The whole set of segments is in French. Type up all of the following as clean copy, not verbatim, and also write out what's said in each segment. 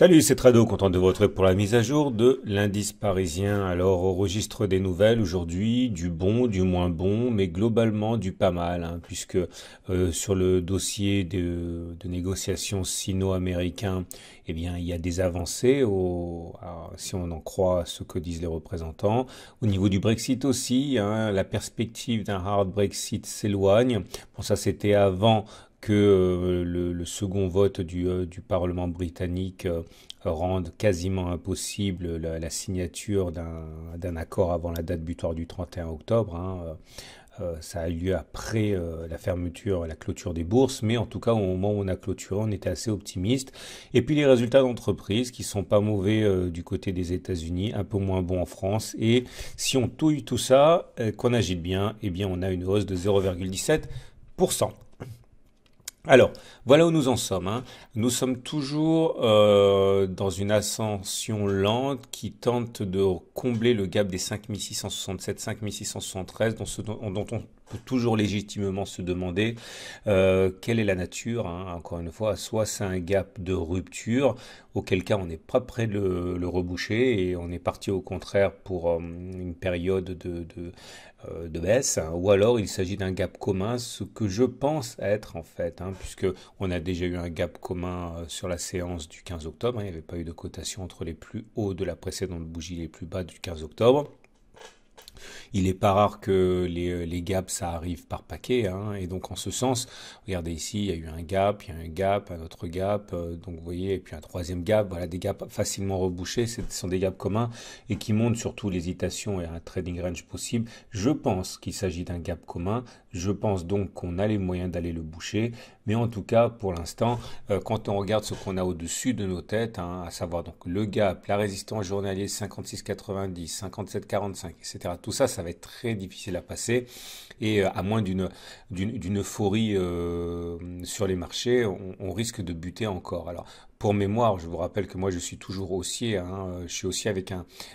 Salut, c'est Trado, content de vous retrouver pour la mise à jour de l'indice parisien. Alors, au registre des nouvelles aujourd'hui, du bon, du moins bon, mais globalement du pas mal, hein, puisque sur le dossier de négociation sino-américain, eh bien, il y a des avancées, alors, si on en croit ce que disent les représentants. Au niveau du Brexit aussi, hein, la perspective d'un hard Brexit s'éloigne. Bon, ça c'était avant que le second vote du Parlement britannique rende quasiment impossible la signature d'un accord avant la date butoir du 31 octobre. Hein. Ça a eu lieu après la fermeture, la clôture des bourses, mais en tout cas au moment où on a clôturé, on était assez optimiste. Et puis les résultats d'entreprise qui sont pas mauvais du côté des États-Unis, un peu moins bons en France. Et si on touille tout ça, qu'on agite bien, eh bien on a une hausse de 0,17%. Alors, voilà où nous en sommes, hein. Nous sommes toujours dans une ascension lente qui tente de combler le gap des 5667, 5673, dont on peut toujours légitimement se demander quelle est la nature, hein. Encore une fois, soit c'est un gap de rupture, auquel cas on n'est pas prêt de le reboucher et on est parti au contraire pour une période de baisse, hein, ou alors il s'agit d'un gap commun, ce que je pense être en fait, hein, puisque on a déjà eu un gap commun sur la séance du 15 octobre, hein, il n'y avait pas eu de cotation entre les plus hauts de la précédente bougie et les plus bas du 15 octobre. Il n'est pas rare que les gaps, ça arrive par paquet, hein, et donc en ce sens, regardez ici, il y a eu un gap, il y a un gap, un autre gap, donc vous voyez, et puis un troisième gap, voilà, des gaps facilement rebouchés, ce sont des gaps communs, et qui montrent surtout l'hésitation et un trading range possible. Je pense qu'il s'agit d'un gap commun, je pense donc qu'on a les moyens d'aller le boucher, mais en tout cas, pour l'instant, quand on regarde ce qu'on a au-dessus de nos têtes, hein, à savoir donc le gap, la résistance journalière 56,90, 57,45, etc., tout ça, ça va être très difficile à passer et à moins d'une euphorie sur les marchés, on risque de buter encore. Alors pour mémoire, je vous rappelle que moi je suis toujours haussier, hein, je suis haussier avec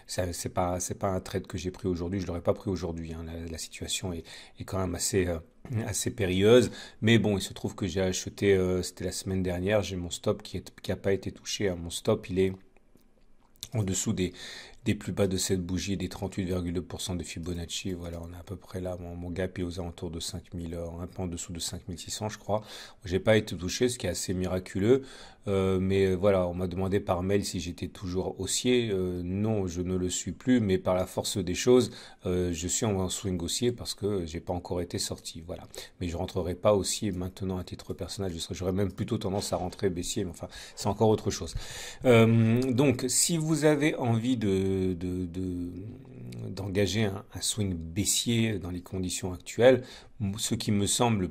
c'est pas un trade que j'ai pris aujourd'hui, je l'aurais pas pris aujourd'hui, hein, la situation est quand même assez périlleuse, mais bon, il se trouve que j'ai acheté, c'était la semaine dernière, j'ai mon stop qui a pas été touché, hein. Mon stop il est en dessous des plus bas de cette bougie, des 38,2% de Fibonacci. Voilà, on est à peu près là. Mon gap est aux alentours de 5000, un peu en dessous de 5600, je crois. J'ai pas été touché, ce qui est assez miraculeux. Mais voilà, on m'a demandé par mail si j'étais toujours haussier. Non, je ne le suis plus, mais par la force des choses, je suis en swing haussier parce que j'ai pas encore été sorti. Voilà. Mais je rentrerai pas haussier maintenant à titre personnel. J'aurais même plutôt tendance à rentrer baissier, mais enfin, c'est encore autre chose. Donc, si vous avez envie d'engager un swing baissier dans les conditions actuelles, ce qui me semble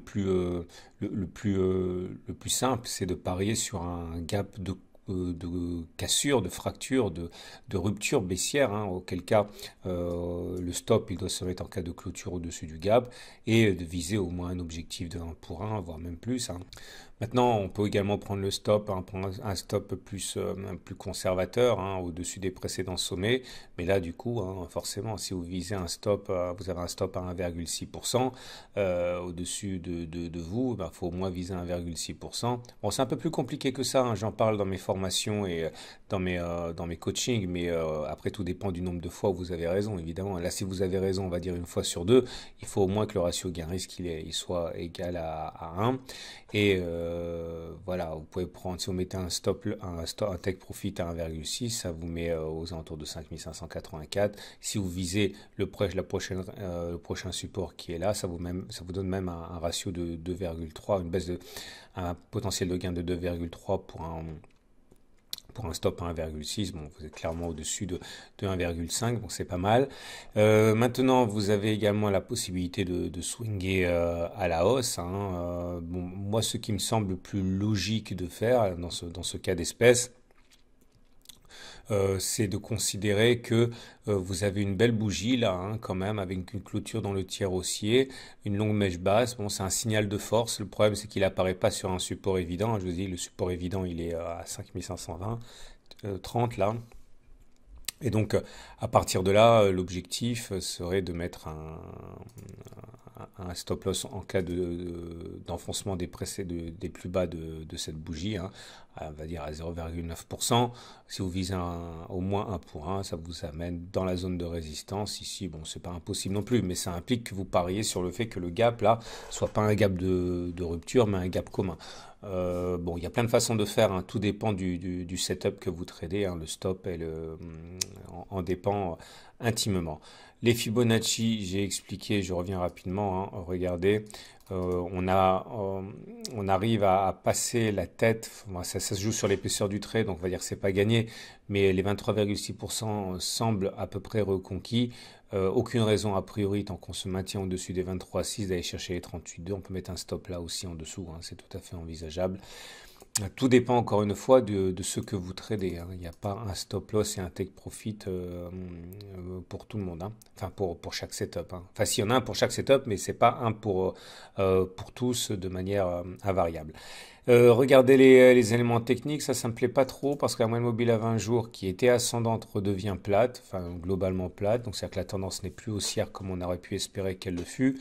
le plus simple, c'est de parier sur un gap de cassure, de fracture, de rupture baissière, hein, auquel cas le stop il doit se mettre en cas de clôture au-dessus du gap et de viser au moins un objectif de 1 pour 1, voire même plus, hein. Maintenant, on peut également prendre le stop, hein, prendre un stop plus conservateur, hein, au-dessus des précédents sommets. Mais là, du coup, hein, forcément, si vous visez un stop, vous avez un stop à 1,6% au-dessus de vous, il faut au moins viser 1,6%. Bon, c'est un peu plus compliqué que ça, hein, j'en parle dans mes formations et dans mes coachings, mais après, tout dépend du nombre de fois où vous avez raison, évidemment. Là, si vous avez raison, on va dire une fois sur deux, il faut au moins que le ratio gain-risque il soit égal à 1. Et voilà, vous pouvez prendre, si vous mettez un take profit à 1,6, ça vous met aux alentours de 5584. Si vous visez le prochain support qui est là, ça vous donne même un ratio de 2,3, un potentiel de gain de 2,3 pour un stop à 1,6, bon, vous êtes clairement au-dessus de 1,5, donc c'est pas mal. Maintenant, vous avez également la possibilité de swinger à la hausse, hein. Bon, moi, ce qui me semble le plus logique de faire dans ce cas d'espèce, c'est de considérer que vous avez une belle bougie là, hein, quand même, avec une clôture dans le tiers haussier, une longue mèche basse. Bon, c'est un signal de force. Le problème, c'est qu'il apparaît pas sur un support évident. Je vous dis, le support évident, il est à 5520, 30 là. Et donc, à partir de là, l'objectif serait de mettre un stop loss en cas d'enfoncement des plus bas de cette bougie, hein, on va dire à 0,9%. Si vous visez au moins 1 point, ça vous amène dans la zone de résistance. Ici, bon, c'est pas impossible non plus, mais ça implique que vous pariez sur le fait que le gap là soit pas un gap de rupture, mais un gap commun. Bon, il y a plein de façons de faire, hein. Tout dépend du setup que vous tradez, hein. Le stop en dépend intimement. Les Fibonacci, j'ai expliqué, je reviens rapidement, hein. Regardez, on arrive à passer la tête. Ça se joue sur l'épaisseur du trait, donc on va dire que c'est pas gagné, mais les 23,6% semblent à peu près reconquis. Aucune raison a priori, tant qu'on se maintient au-dessus des 23,6, d'aller chercher les 38,2. On peut mettre un stop là aussi en dessous, hein, c'est tout à fait envisageable. Tout dépend encore une fois de ce que vous tradez, hein. Il n'y a pas un stop loss et un take profit pour tout le monde, hein. Enfin pour chaque setup, hein. Enfin s'il y en a un pour chaque setup, mais c'est pas un pour tous de manière invariable. Regardez les éléments techniques, ça me plaît pas trop parce que la moyenne mobile à 20 jours qui était ascendante redevient plate, enfin globalement plate, donc c'est-à-dire que la tendance n'est plus haussière comme on aurait pu espérer qu'elle le fût.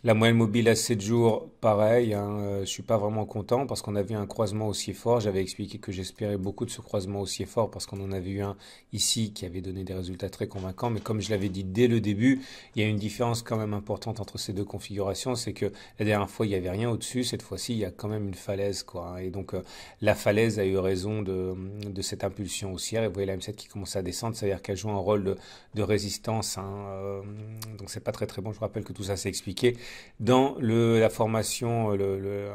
La moyenne mobile à 7 jours, pareil, hein, je suis pas vraiment content parce qu'on a vu un croisement haussier fort. J'avais expliqué que j'espérais beaucoup de ce croisement haussier fort parce qu'on en avait eu un ici qui avait donné des résultats très convaincants. Mais comme je l'avais dit dès le début, il y a une différence quand même importante entre ces deux configurations. C'est que la dernière fois, il n'y avait rien au-dessus. Cette fois-ci, il y a quand même une falaise, quoi. Et donc, la falaise a eu raison de cette impulsion haussière. Et vous voyez la M7 qui commence à descendre, c'est-à-dire qu'elle joue un rôle de résistance, hein. Donc, c'est pas très très bon. Je rappelle que tout ça, c'est expliqué dans la formation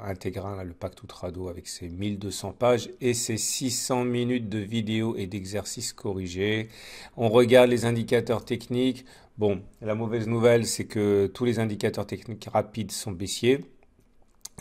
intégrale, le Pacte Outrado avec ses 1200 pages et ses 600 minutes de vidéos et d'exercices corrigés. On regarde les indicateurs techniques. Bon, la mauvaise nouvelle, c'est que tous les indicateurs techniques rapides sont baissiers.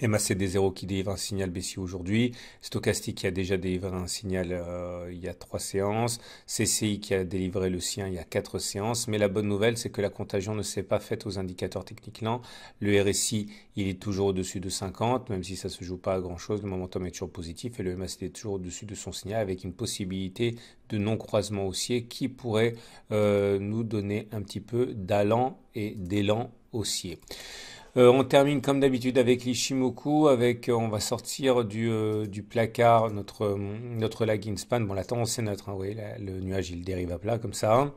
MACD0 qui délivre un signal baissier aujourd'hui, Stochastique qui a déjà délivré un signal il y a 3 séances, CCI qui a délivré le sien il y a 4 séances, mais la bonne nouvelle c'est que la contagion ne s'est pas faite aux indicateurs techniques lents. Le RSI il est toujours au-dessus de 50, même si ça se joue pas à grand chose, le momentum est toujours positif et le MACD est toujours au-dessus de son signal avec une possibilité de non-croisement haussier qui pourrait nous donner un petit peu d'allant et d'élan haussier. On termine comme d'habitude avec l'Ishimoku, on va sortir du placard notre lagging span. Bon, la tendance est neutre, hein, vous voyez, le nuage il dérive à plat comme ça.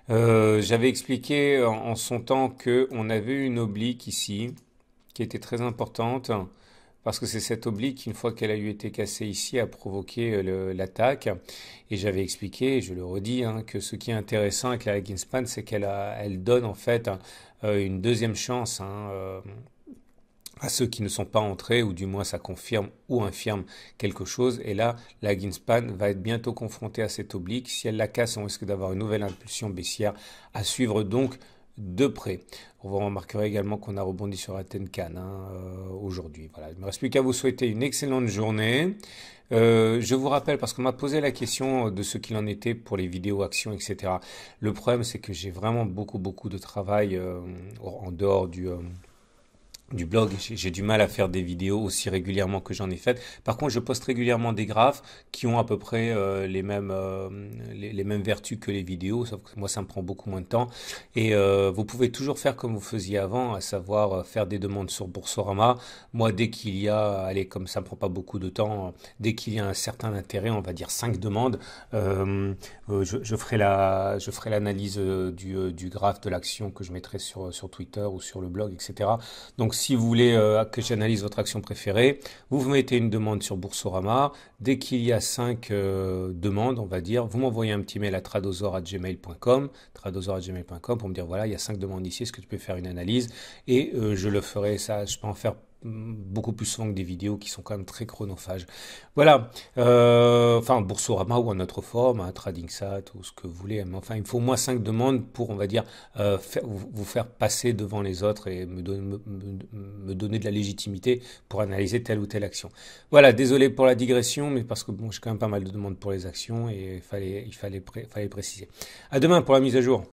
J'avais expliqué en son temps que on avait une oblique ici qui était très importante parce que c'est cette oblique, une fois qu'elle a eu été cassée ici, a provoqué l'attaque. Et j'avais expliqué, et je le redis, hein, que ce qui est intéressant avec la lagging span, c'est elle donne en fait une deuxième chance, hein, à ceux qui ne sont pas entrés, ou du moins ça confirme ou infirme quelque chose. Et là, la lagging span va être bientôt confrontée à cette oblique. Si elle la casse, on risque d'avoir une nouvelle impulsion baissière à suivre donc de près. Vous remarquerez également qu'on a rebondi sur la Tenkan aujourd'hui. Voilà, il ne me reste plus qu'à vous souhaiter une excellente journée. Je vous rappelle, parce qu'on m'a posé la question de ce qu'il en était pour les vidéos actions, etc. Le problème, c'est que j'ai vraiment beaucoup de travail en dehors du blog. J'ai du mal à faire des vidéos aussi régulièrement que j'en ai faites. Par contre, je poste régulièrement des graphes qui ont à peu près les mêmes vertus que les vidéos, sauf que moi ça me prend beaucoup moins de temps. Et vous pouvez toujours faire comme vous faisiez avant, à savoir faire des demandes sur Boursorama. Moi, dès qu'il y a, allez, comme ça me prend pas beaucoup de temps, dès qu'il y a un certain intérêt, on va dire 5 demandes, je ferai l'analyse du graphe de l'action que je mettrai sur Twitter ou sur le blog, etc. Donc si vous voulez que j'analyse votre action préférée, vous mettez une demande sur Boursorama. Dès qu'il y a 5 demandes, on va dire, vous m'envoyez un petit mail à tradosor@gmail.com pour me dire voilà, il y a 5 demandes ici, est-ce que tu peux faire une analyse? Et je le ferai, ça, je peux en faire beaucoup plus souvent que des vidéos qui sont quand même très chronophages. Voilà, enfin Boursorama ou en autre forme, hein, TradingSat ou ce que vous voulez, mais enfin il me faut au moins 5 demandes pour, on va dire, vous faire passer devant les autres et me donner de la légitimité pour analyser telle ou telle action. Voilà, désolé pour la digression, mais parce que bon, j'ai quand même pas mal de demandes pour les actions et il fallait préciser. À demain pour la mise à jour.